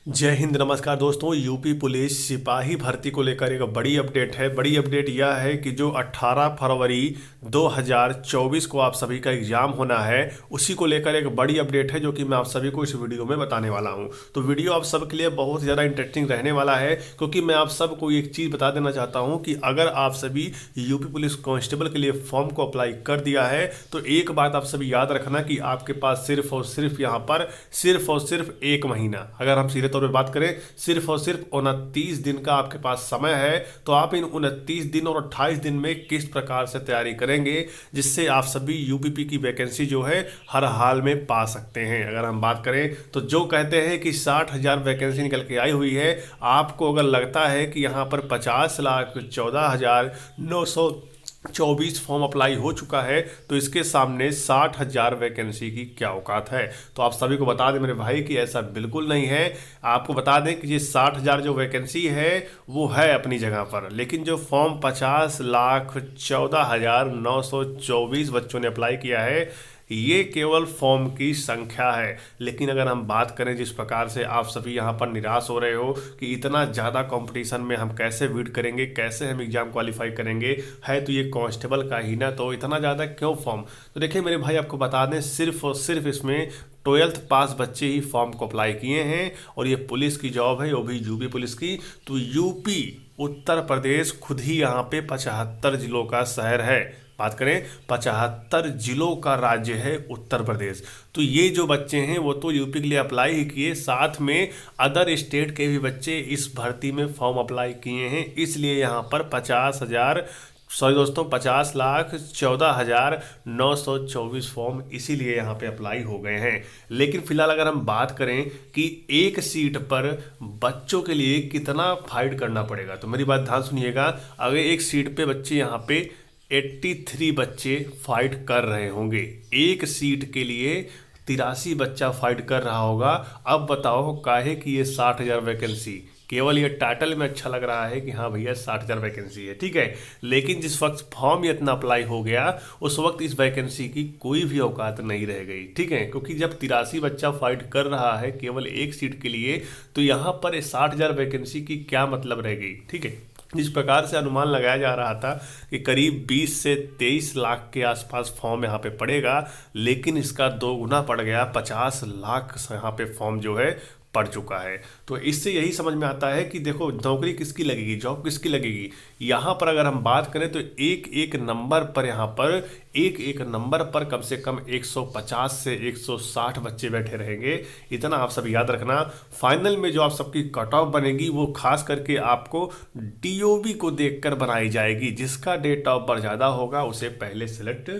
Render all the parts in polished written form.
जय हिंद, नमस्कार दोस्तों। यूपी पुलिस सिपाही भर्ती को लेकर एक बड़ी अपडेट है। बड़ी अपडेट यह है कि जो 18 फरवरी 2024 को आप सभी का एग्जाम होना है, उसी को लेकर एक बड़ी अपडेट है जो कि मैं आप सभी को इस वीडियो में बताने वाला हूं। तो वीडियो आप सबके लिए बहुत ज़्यादा इंटरेस्टिंग रहने वाला है, क्योंकि मैं आप सबको एक चीज़ बता देना चाहता हूँ कि अगर आप सभी यूपी पुलिस कांस्टेबल के लिए फॉर्म को अप्लाई कर दिया है तो एक बात आप सभी याद रखना कि आपके पास सिर्फ और सिर्फ यहाँ पर सिर्फ और सिर्फ एक महीना, अगर हम सीधे तौर पे बात करें, सिर्फ और सिर्फ 29 दिन का आपके पास समय है। तो आप इन 29 दिन और 28 दिन में किस प्रकार से तैयारी करेंगे जिससे आप सभी यूपीपी की वैकेंसी जो है हर हाल में पा सकते हैं। अगर हम बात करें तो जो कहते हैं कि 60,000 वैकेंसी निकल के आई हुई है, आपको अगर लगता है कि यहाँ पर 50,14,924 फॉर्म अप्लाई हो चुका है तो इसके सामने 60,000 वैकेंसी की क्या औकात है। तो आप सभी को बता दें मेरे भाई कि ऐसा बिल्कुल नहीं है। आपको बता दें कि ये 60,000 जो वैकेंसी है वो है अपनी जगह पर, लेकिन जो फॉर्म 50,14,924 बच्चों ने अप्लाई किया है ये केवल फॉर्म की संख्या है। लेकिन अगर हम बात करें जिस प्रकार से आप सभी यहाँ पर निराश हो रहे हो कि इतना ज़्यादा कंपटीशन में हम कैसे बीट करेंगे, कैसे हम एग्जाम क्वालिफाई करेंगे, है तो ये कांस्टेबल का ही ना, तो इतना ज़्यादा क्यों फॉर्म। तो देखिए मेरे भाई, आपको बता दें सिर्फ और सिर्फ इसमें 12th पास बच्चे ही फॉर्म को अप्लाई किए हैं और ये पुलिस की जॉब है, वो भी यूपी पुलिस की। तो यूपी उत्तर प्रदेश खुद ही यहाँ पे 75 जिलों का शहर है। बात करें 75 जिलों का राज्य है उत्तर प्रदेश। तो ये जो बच्चे हैं वो तो यूपी के लिए अप्लाई ही किए, साथ में अदर स्टेट के भी बच्चे इस भर्ती में फॉर्म अप्लाई किए हैं। इसलिए यहाँ पर 50,000, सॉरी दोस्तों, 50,14,924 फॉर्म इसीलिए यहाँ पे अप्लाई हो गए हैं। लेकिन फिलहाल अगर हम बात करें कि एक सीट पर बच्चों के लिए कितना फाइट करना पड़ेगा, तो मेरी बात ध्यान सुनिएगा। अगर एक सीट पे बच्चे यहाँ पे 83 बच्चे फाइट कर रहे होंगे, एक सीट के लिए 83 बच्चा फाइट कर रहा होगा। अब बताओ काहे कि ये 60,000 वैकेंसी, केवल ये टाइटल में अच्छा लग रहा है कि हाँ भैया 60,000 वैकेंसी है, ठीक है। लेकिन जिस वक्त फॉर्म इतना अप्लाई हो गया उस वक्त इस वैकेंसी की कोई भी औकात नहीं रह गई, ठीक है। क्योंकि जब 83 बच्चा फाइट कर रहा है केवल एक सीट के लिए, तो यहाँ पर 60,000 वैकेंसी की क्या मतलब रह गई, ठीक है। जिस प्रकार से अनुमान लगाया जा रहा था कि करीब 20 से 23 लाख के आसपास फॉर्म यहाँ पे पड़ेगा, लेकिन इसका दो गुना पड़ गया, 50 लाख यहाँ पे फॉर्म जो है पड़ चुका है। तो इससे यही समझ में आता है कि देखो नौकरी किसकी लगेगी, जॉब किसकी लगेगी। यहाँ पर अगर हम बात करें तो एक एक नंबर पर, यहाँ पर एक एक नंबर पर कम से कम 150 से 160 बच्चे बैठे रहेंगे। इतना आप सब याद रखना। फाइनल में जो आप सबकी कट ऑफ बनेगी वो खास करके आपको डीओबी को देखकर बनाई जाएगी। जिसका डेट ऑफ बर्थ ज़्यादा होगा उसे पहले सेलेक्ट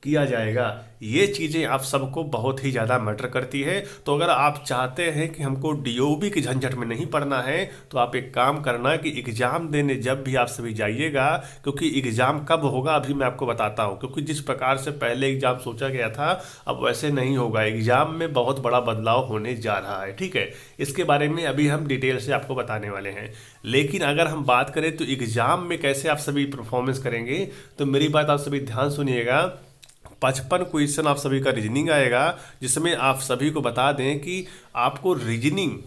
किया जाएगा। ये चीज़ें आप सबको बहुत ही ज़्यादा मैटर करती है। तो अगर आप चाहते हैं कि हमको डीओबी की झंझट में नहीं पड़ना है तो आप एक काम करना कि एग्ज़ाम देने जब भी आप सभी जाइएगा, क्योंकि एग्ज़ाम कब होगा अभी मैं आपको बताता हूँ। क्योंकि जिस प्रकार से पहले एग्ज़ाम सोचा गया था अब वैसे नहीं होगा, एग्ज़ाम में बहुत बड़ा बदलाव होने जा रहा है, ठीक है। इसके बारे में अभी हम डिटेल से आपको बताने वाले हैं। लेकिन अगर हम बात करें तो एग्ज़ाम में कैसे आप सभी परफॉर्मेंस करेंगे, तो मेरी बात आप सभी ध्यान सुनिएगा। 55 क्वेश्चन आप सभी का रीजनिंग आएगा, जिसमें आप सभी को बता दें कि आपको रीजनिंग,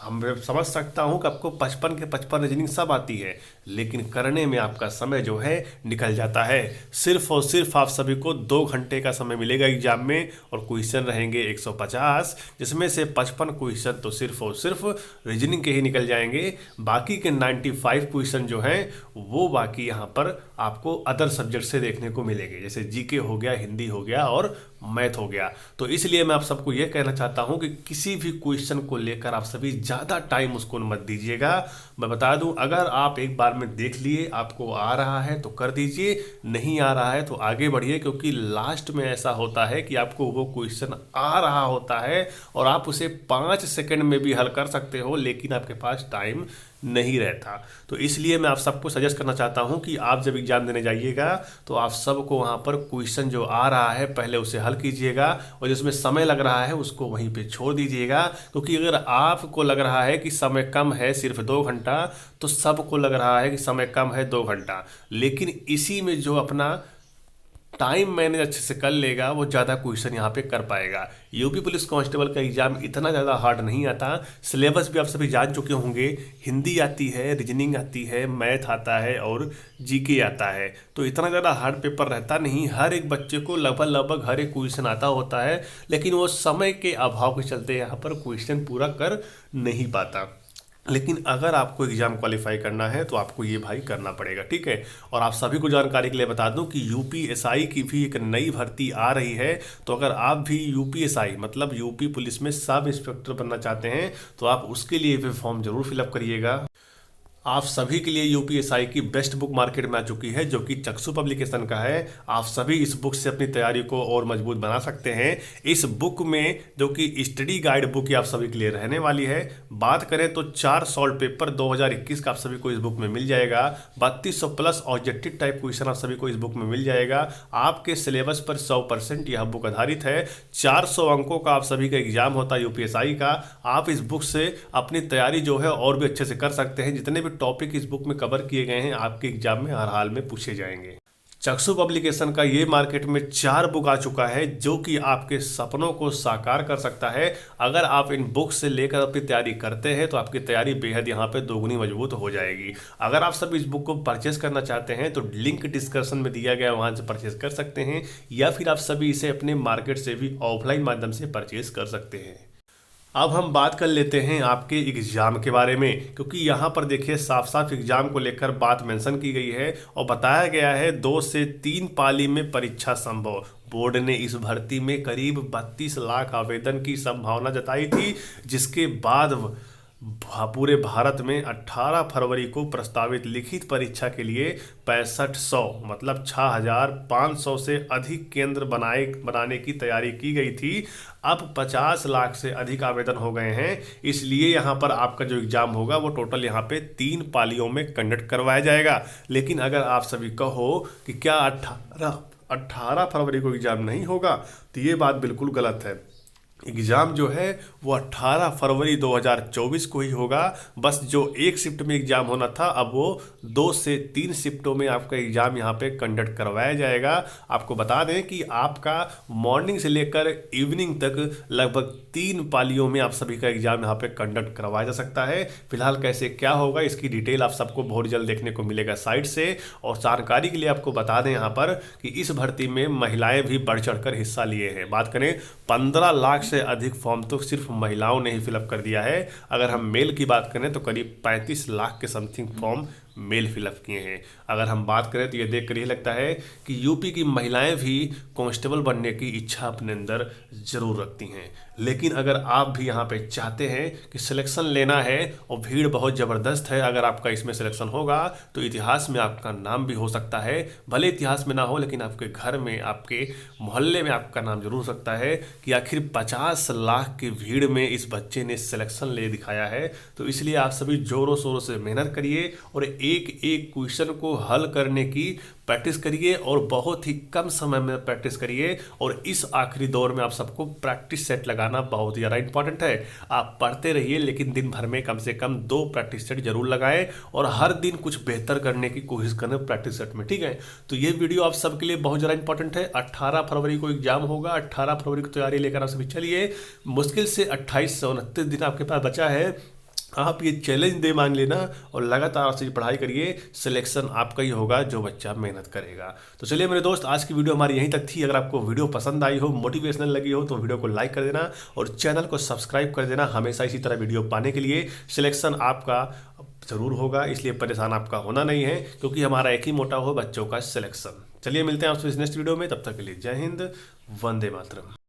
हम समझ सकता हूं कि आपको 55 के 55 रीजनिंग सब आती है, लेकिन करने में आपका समय जो है निकल जाता है। सिर्फ और सिर्फ आप सभी को 2 घंटे का समय मिलेगा एग्जाम में और क्वेश्चन रहेंगे 150, जिसमें से 55 क्वेश्चन तो सिर्फ और सिर्फ रीजनिंग के ही निकल जाएंगे। बाकी के 95 क्वेश्चन जो हैं वो बाकी यहाँ पर आपको अदर सब्जेक्ट से देखने को मिलेंगे, जैसे जीके हो गया, हिंदी हो गया और मैथ हो गया। तो इसलिए मैं आप सबको ये कहना चाहता हूँ कि किसी भी क्वेश्चन को लेकर आप सभी ज़्यादा टाइम उसको मत दीजिएगा। मैं बता दूं, अगर आप एक बार में देख लिए, आपको आ रहा है तो कर दीजिए, नहीं आ रहा है तो आगे बढ़िए। क्योंकि लास्ट में ऐसा होता है कि आपको वो क्वेश्चन आ रहा होता है और आप उसे 5 सेकंड में भी हल कर सकते हो, लेकिन आपके पास टाइम नहीं रहता। तो इसलिए मैं आप सबको सजेस्ट करना चाहता हूं कि आप जब एग्जाम देने जाइएगा तो आप सबको वहां पर क्वेश्चन जो आ रहा है पहले उसे हल कीजिएगा और जिसमें समय लग रहा है उसको वहीं पे छोड़ दीजिएगा। क्योंकि अगर आपको लग रहा है कि समय कम है सिर्फ 2 घंटा, तो सबको लग रहा है कि समय कम है 2 घंटा, लेकिन इसी में जो अपना टाइम मैनेज अच्छे से कर लेगा वो ज़्यादा क्वेश्चन यहाँ पे कर पाएगा। यूपी पुलिस कांस्टेबल का एग्जाम इतना ज़्यादा हार्ड नहीं आता। सिलेबस भी आप सभी जान चुके होंगे, हिंदी आती है, रीजनिंग आती है, मैथ आता है और जीके आता है। तो इतना ज़्यादा हार्ड पेपर रहता नहीं, हर एक बच्चे को लगभग लगभग हर एक क्वेश्चन आता होता है, लेकिन वो समय के अभाव के चलते यहाँ पर क्वेश्चन पूरा कर नहीं पाता। लेकिन अगर आपको एग्ज़ाम क्वालिफाई करना है तो आपको ये भाई करना पड़ेगा, ठीक है। और आप सभी को जानकारी के लिए बता दूं कि यूपीएसआई की भी एक नई भर्ती आ रही है। तो अगर आप भी यूपीएसआई मतलब यूपी पुलिस में सब इंस्पेक्टर बनना चाहते हैं तो आप उसके लिए भी फॉर्म जरूर फिलअप करिएगा। आप सभी के लिए यूपीएसआई की बेस्ट बुक मार्केट में आ चुकी है जो कि चक्षु पब्लिकेशन का है। आप सभी इस बुक से अपनी तैयारी को और मजबूत बना सकते हैं। इस बुक में जो कि स्टडी गाइड बुक आप सभी के लिए रहने वाली है। बात करें तो 4 सॉल्व पेपर 2021 का आप सभी को इस बुक में मिल जाएगा। 3200 प्लस ऑब्जेक्टिव टाइप क्वेश्चन आप सभी को इस बुक में मिल जाएगा। आपके सिलेबस पर 100% यह बुक आधारित है। 400 अंकों का आप सभी का एग्जाम होता है यूपीएसआई का। आप इस बुक से अपनी तैयारी जो है और भी अच्छे से कर सकते हैं। जितने भी टॉपिक इस बुक में कवर किए गए हैं आपके एग्जाम में हर हाल में पूछे जाएंगे। चक्षु पब्लिकेशन का ये मार्केट में 4 बुक आ चुका है जो कि आपके सपनों को साकार कर सकता है। अगर आप इन बुक से लेकर अपनी तैयारी करते हैं तो आपकी तैयारी बेहद यहाँ पे दोगुनी मजबूत हो जाएगी। अगर आप सब इस बुक को परचेस करना चाहते हैं तो लिंक डिस्क्रिप्शन में दिया गया वहाँ से परचेस कर सकते हैं, या फिर आप सभी इसे अपने मार्केट से भी ऑफलाइन माध्यम से परचेस कर सकते हैं। अब हम बात कर लेते हैं आपके एग्ज़ाम के बारे में, क्योंकि यहाँ पर देखिए साफ साफ एग्ज़ाम को लेकर बात मेंशन की गई है और बताया गया है 2 से 3 पाली में परीक्षा संभव। बोर्ड ने इस भर्ती में करीब 32 लाख आवेदन की संभावना जताई थी, जिसके बाद पूरे भारत में 18 फरवरी को प्रस्तावित लिखित परीक्षा के लिए 6500 मतलब 6500 से अधिक केंद्र बनाने की तैयारी की गई थी। अब 50 लाख से अधिक आवेदन हो गए हैं, इसलिए यहाँ पर आपका जो एग्ज़ाम होगा वो टोटल यहाँ पे 3 पालियों में कंडक्ट करवाया जाएगा। लेकिन अगर आप सभी कहो कि क्या 18 फरवरी को एग्ज़ाम नहीं होगा, तो ये बात बिल्कुल गलत है। एग्ज़ाम जो है वो 18 फरवरी 2024 को ही होगा। बस जो एक शिफ्ट में एग्ज़ाम होना था अब वो 2 से 3 शिफ्टों में आपका एग्ज़ाम यहाँ पे कंडक्ट करवाया जाएगा। आपको बता दें कि आपका मॉर्निंग से लेकर इवनिंग तक लगभग 3 पालियों में आप सभी का एग्ज़ाम यहाँ पे कंडक्ट करवाया जा सकता है। फिलहाल कैसे क्या होगा इसकी डिटेल आप सबको बहुत जल्द देखने को मिलेगा साइट से। और जानकारी के लिए आपको बता दें यहाँ पर कि इस भर्ती में महिलाएँ भी बढ़ चढ़ कर हिस्सा लिए हैं। बात करें 15 लाख से अधिक फॉर्म तो सिर्फ महिलाओं ने ही फिलअप कर दिया है। अगर हम मेल की बात करें तो करीब 35 लाख के समथिंग फॉर्म मेल फिलअप किए हैं। अगर हम बात करें तो ये देख कर ये लगता है कि यूपी की महिलाएं भी कांस्टेबल बनने की इच्छा अपने अंदर ज़रूर रखती हैं। लेकिन अगर आप भी यहाँ पे चाहते हैं कि सिलेक्शन लेना है और भीड़ बहुत ज़बरदस्त है, अगर आपका इसमें सिलेक्शन होगा तो इतिहास में आपका नाम भी हो सकता है। भले इतिहास में ना हो लेकिन आपके घर में आपके मोहल्ले में आपका नाम जरूर हो सकता है कि आखिर 50 लाख की भीड़ में इस बच्चे ने सिलेक्शन ले दिखाया है। तो इसलिए आप सभी ज़ोरों शोरों से मेहनत करिए और एक एक क्वेश्चन को हल करने की प्रैक्टिस करिए और बहुत ही कम समय में प्रैक्टिस करिए। और इस आखिरी दौर में आप सबको प्रैक्टिस सेट लगाना बहुत ज़्यादा इंपॉर्टेंट है। आप पढ़ते रहिए लेकिन दिन भर में कम से कम 2 प्रैक्टिस सेट जरूर लगाएं और हर दिन कुछ बेहतर करने की कोशिश करें प्रैक्टिस सेट में, ठीक है। तो ये वीडियो आप सबके लिए बहुत ज़्यादा इंपॉर्टेंट है। 18 फरवरी को एग्जाम होगा, 18 फरवरी की तैयारी लेकर आप सभी चलिए। मुश्किल से 28 से 29 दिन आपके पास बचा है। आप ये चैलेंज दे मान लेना और लगातार आपसे पढ़ाई करिए, सिलेक्शन आपका ही होगा जो बच्चा मेहनत करेगा। तो चलिए मेरे दोस्त, आज की वीडियो हमारी यहीं तक थी। अगर आपको वीडियो पसंद आई हो, मोटिवेशनल लगी हो तो वीडियो को लाइक कर देना और चैनल को सब्सक्राइब कर देना। हमेशा इसी तरह वीडियो पाने के लिए सिलेक्शन आपका ज़रूर होगा, इसलिए परेशान आपका होना नहीं है, क्योंकि हमारा एक ही मोटा हो बच्चों का सिलेक्शन। चलिए मिलते हैं आपसे नेक्स्ट वीडियो में, तब तक के लिए जय हिंद, वंदे मातरम।